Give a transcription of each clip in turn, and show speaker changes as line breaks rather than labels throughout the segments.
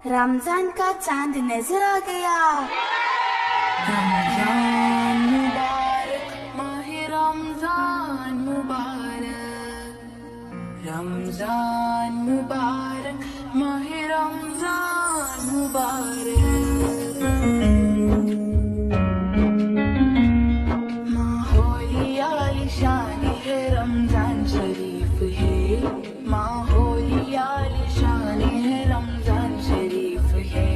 رمضان کا چاند نظر آ گیا.
رمضان مبارک ماہ رمضان مبارک، رمضان مبارک ماہ رمضان مبارک. ماحول عالیشان ہے رمضان شریف ہے، ماحول عالیشان ہے رمضان شریف ہے.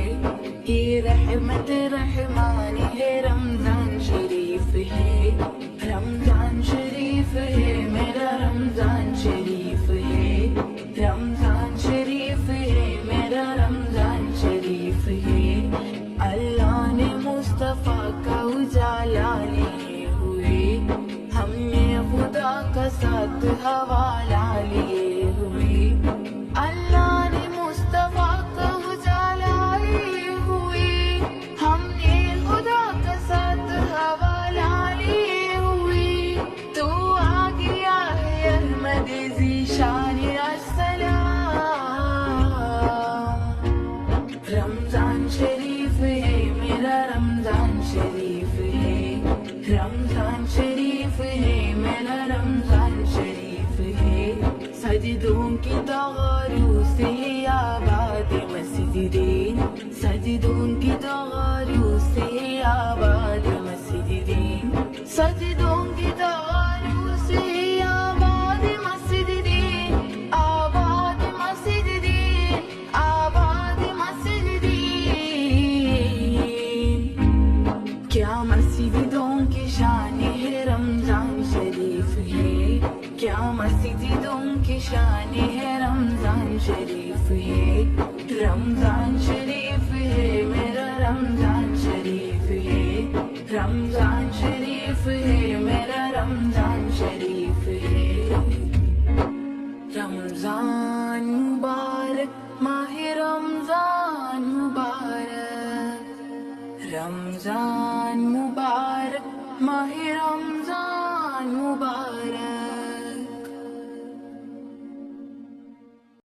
یہ رحمت رحمان ہے رمضان شریف ہے، رمضان شریف ہے میرا رمضان شریف ہے، رمضان شریف ہے میرا رمضان شریف ہے. اللہ نے مصطفیٰ کا اجالا لیے ہوئے، ہم نے خدا کا ساتھ حوالہ لیے ہوئے. اللہ نے مصطفیٰ کا اجالا لیے ہوئے، ہم نے خدا کا ساتھ حوالہ لیے ہوئے. تو آ گیا ہے احمد ذیشان السلام. رمضان شریف ہے میرا رمضان شریف ہے، رمضان شریف ہے میرا رمضان شریف ہے. سجدوں کی تغاروں سے آباد مسجدیں، سجدوں کی تغاروں سے آباد مسجدیں، سجدوں کی تغاروں سے آباد مسجدیں، آباد مسجدیں، آباد مسجدیں. کیا مسجدوں کی شان ہے رمضان شریف ہے، کیا مسجدوں کی شان ہے رمضان شریف ہے. رمضان شریف ہے میرا رمضان شریف ہے، رمضان شریف ہے میرا رمضان شریف ہے. رمضان مبارک ماہ رمضان مبارک، رمضان مبارک ماہ رمضان